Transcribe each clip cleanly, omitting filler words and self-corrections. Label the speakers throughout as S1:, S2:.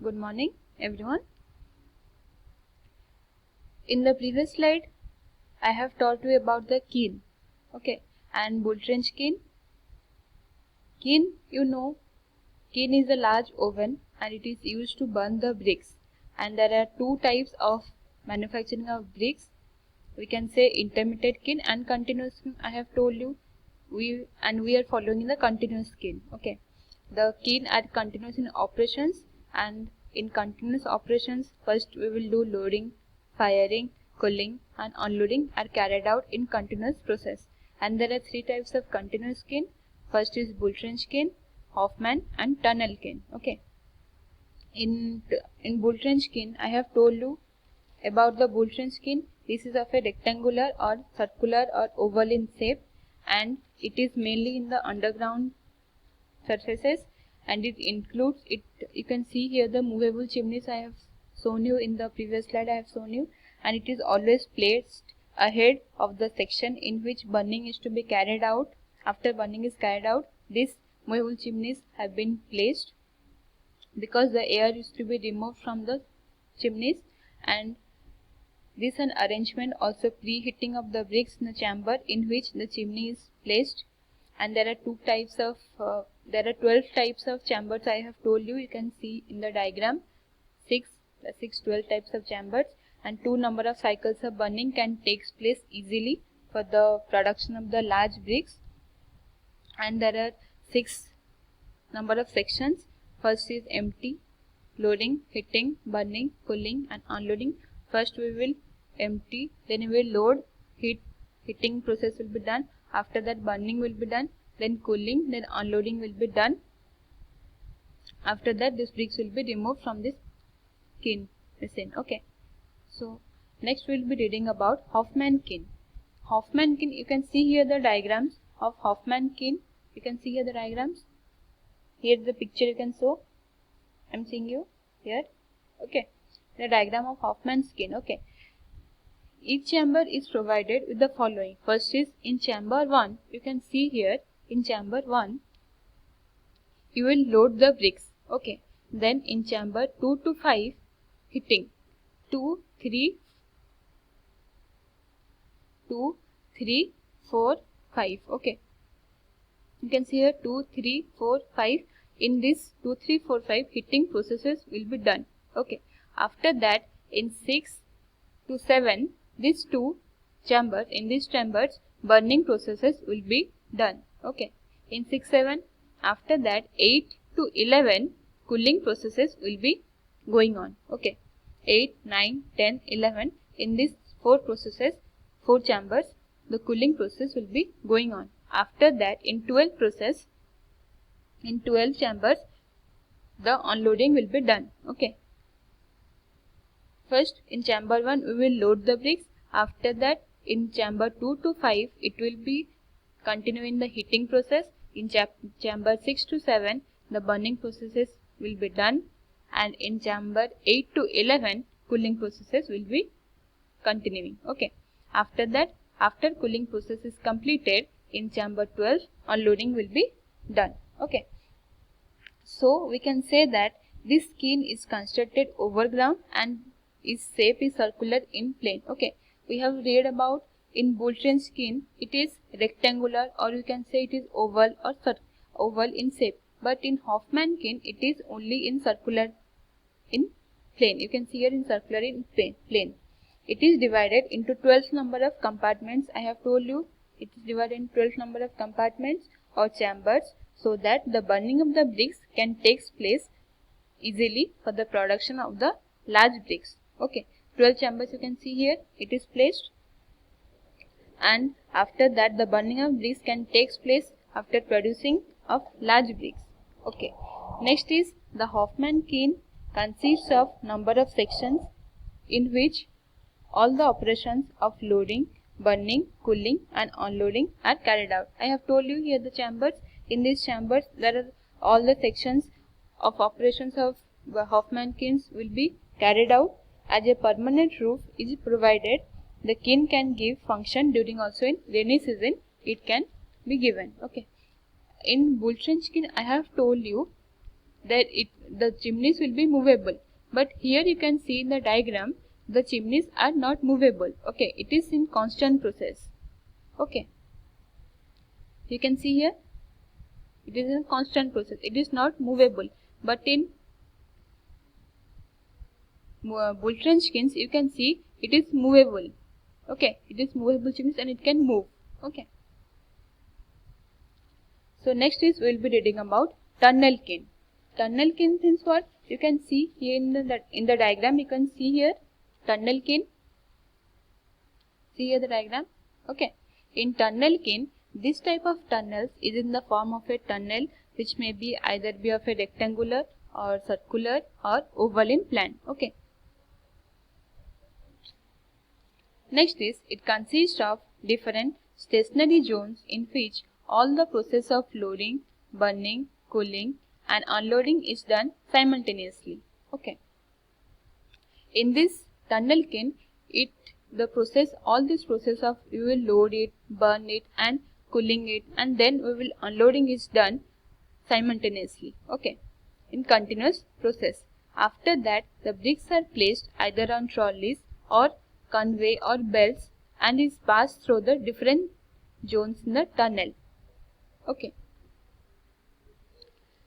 S1: Good morning, everyone. In the previous slide, I have taught you about the kiln, and bull trench kiln. Kiln, kiln is a large oven and it is used to burn the bricks. And there are two types of manufacturing of bricks. We can say intermittent kiln and continuous kiln. I have told you, we are following the continuous kiln. The kiln are continuous in operations, and in continuous operations, first we will do loading, firing, cooling and unloading are carried out in continuous process. And there are three types of continuous kiln. First is bull trench kiln, Hoffman and tunnel kiln. In bull trench kiln, I have told you about the bull trench kiln. This is of a rectangular or circular or oval in shape, and it is mainly in the underground surfaces, and it includes it. You can see here the movable chimneys I have shown you in the previous slide. I have shown you, and it is always placed ahead of the section in which burning is to be carried out. After burning is carried out, these movable chimneys have been placed because the air is to be removed from the chimneys, and this an arrangement also preheating of the bricks in the chamber in which the chimney is placed. And there are there are 12 types of chambers I have told you. You can see in the diagram 12 types of chambers, and two number of cycles of burning can take place easily for the production of the large bricks. And there are 6 number of sections. First is empty, loading, heating, burning, cooling and unloading. First we will empty, then we will load, heating process will be done. After that burning will be done, then cooling, then unloading will be done. After that this bricks will be removed from this kiln machine. So next we will be reading about Hoffman kiln. Hoffman kiln, you can see here the diagrams of Hoffman kiln. You can see here the diagrams. Here the picture you can show. I am seeing you here. The diagram of Hoffman's kiln. Each chamber is provided with the following. First is in chamber 1. You can see here in chamber 1 you will load the bricks. Then in chamber 2 to 5 heating. 2, 3, 4, 5. You can see here 2, 3, 4, 5. In this 2, 3, 4, 5 heating processes will be done. After that in 6 to 7 these two chambers, in these chambers burning processes will be done. In 6, 7. After that 8 to 11 cooling processes will be going on. 8, 9, 10, 11. In these 4 processes, 4 chambers, the cooling process will be going on. After that in 12 process, in 12 chambers the unloading will be done. First in chamber 1 we will load the bricks. After that in chamber 2 to 5 it will be continuing the heating process. In chamber 6 to 7 the burning processes will be done, and in chamber 8 to 11 cooling processes will be continuing. After that, after cooling process is completed, in chamber 12 unloading will be done. So we can say that this kiln is constructed overground and its shape is circular in plane. We have read about in bull trench kiln it is rectangular, or you can say it is oval or oval in shape, but in Hoffman kiln it is only in circular in plane. You can see here in circular in plane. It is divided into 12 number of compartments. I have told you it is divided in 12 number of compartments or chambers, so that the burning of the bricks can take place easily for the production of the large bricks. 12 chambers you can see here it is placed, and after that the burning of bricks can take place after producing of large bricks. Next is the Hoffman kiln consists of number of sections in which all the operations of loading, burning, cooling and unloading are carried out. I have told you here the chambers. In these chambers there are all the sections of operations of Hoffman kilns will be carried out. As a permanent roof is provided, the kiln can give function during also in rainy season it can be given. In bull trench kiln I have told you the chimneys will be movable. But here you can see in the diagram the chimneys are not movable. Okay, it is in constant process. Okay, you can see here it is in constant process. It is not movable. But in bull trench kilns you can see it is movable. Okay, it is movable chimneys and it can move. Okay. So next is we will be reading about tunnel kiln. Tunnel kiln means what? You can see here in the diagram. You can see here tunnel kiln. See here the diagram. Okay. In tunnel kiln, this type of tunnels is in the form of a tunnel which may be either be of a rectangular or circular or oval in plan. Okay. Next is it consists of different stationary zones in which all the process of loading, burning, cooling and unloading is done simultaneously. Okay. In this tunnel kiln, all this process of we will load it, burn it and cooling it and then we will unloading is done simultaneously. Okay. In continuous process. After that the bricks are placed either on trolleys or convey or belts and is passed through the different zones in the tunnel. Okay.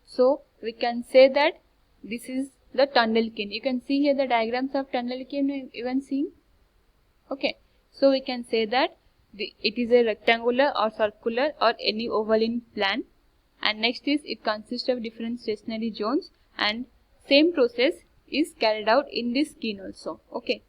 S1: So we can say that this is the tunnel kiln. You can see here the diagrams of tunnel kiln you can see. Okay. So we can say that it is a rectangular or circular or any oval in plan. And next is it consists of different stationary zones and same process is carried out in this kiln also. Okay.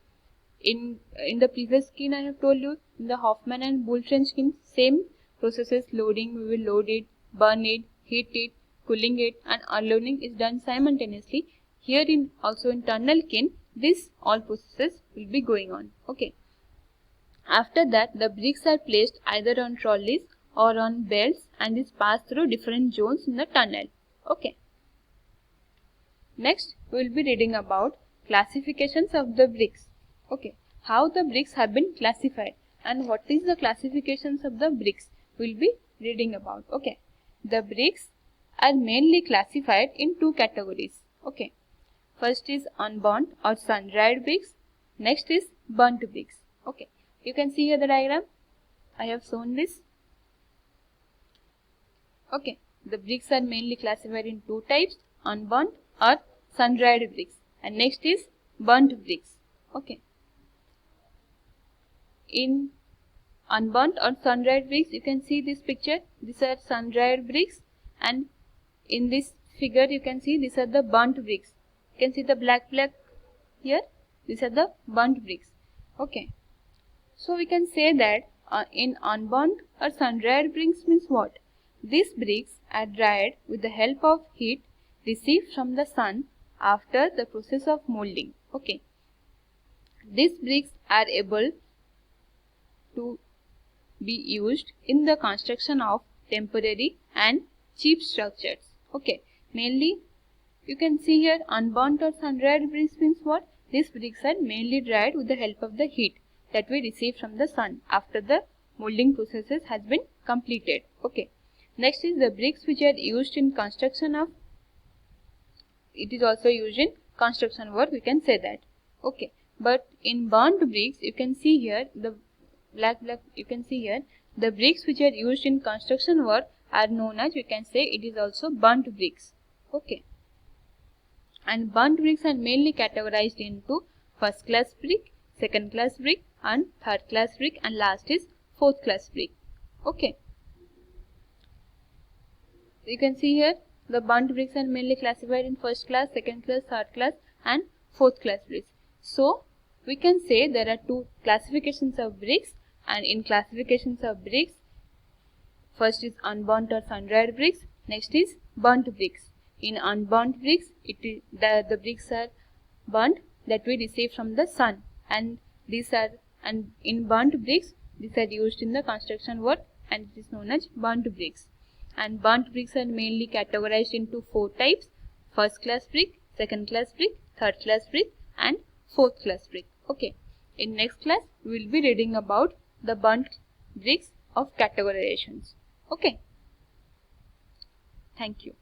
S1: In the previous kiln I have told you, in the Hoffman and bull trench kiln, same processes loading, we will load it, burn it, heat it, cooling it and unloading is done simultaneously. Here also in tunnel kiln, this all processes will be going on. Okay. After that the bricks are placed either on trolleys or on belts and is passed through different zones in the tunnel. Okay. Next we will be reading about classifications of the bricks. Okay, how the bricks have been classified and what is the classifications of the bricks we will be reading about. Okay, the bricks are mainly classified in two categories. Okay, first is unburnt or sun-dried bricks. Next is burnt bricks. Okay, you can see here the diagram. I have shown this. Okay, the bricks are mainly classified in two types, unburnt or sun-dried bricks. And next is burnt bricks. Okay. In unburnt or sun-dried bricks, you can see this picture. These are sun-dried bricks, and in this figure you can see these are the burnt bricks. You can see the black here. These are the burnt bricks. Okay. So we can say that in unburnt or sun-dried bricks means what? These bricks are dried with the help of heat received from the sun after the process of molding. Okay. These bricks are able to be used in the construction of temporary and cheap structures. Okay, mainly you can see here unburnt or sun-dried bricks means what? These bricks are mainly dried with the help of the heat that we receive from the sun after the molding processes has been completed. Okay, next is the bricks which are used in construction of, it is also used in construction work, we can say that. Okay, but in burnt bricks you can see here the black you can see here the bricks which are used in construction work are known as, we can say it is also burnt bricks. Okay, and burnt bricks are mainly categorized into first class brick, second class brick and third class brick, and last is fourth class brick. Okay, you can see here the burnt bricks are mainly classified in first class, second class, third class and fourth class bricks. So we can say there are two classifications of bricks, and in classifications of bricks, first is unburnt or sun-dried bricks, next is burnt bricks. In unburnt bricks, the bricks are burnt that we receive from the sun, and in burnt bricks these are used in the construction work and it is known as burnt bricks. And burnt bricks are mainly categorized into four types: first class brick, second class brick, third class brick and fourth class brick. Okay, in next class we will be reading about the burnt bricks of categorizations. Okay, thank you.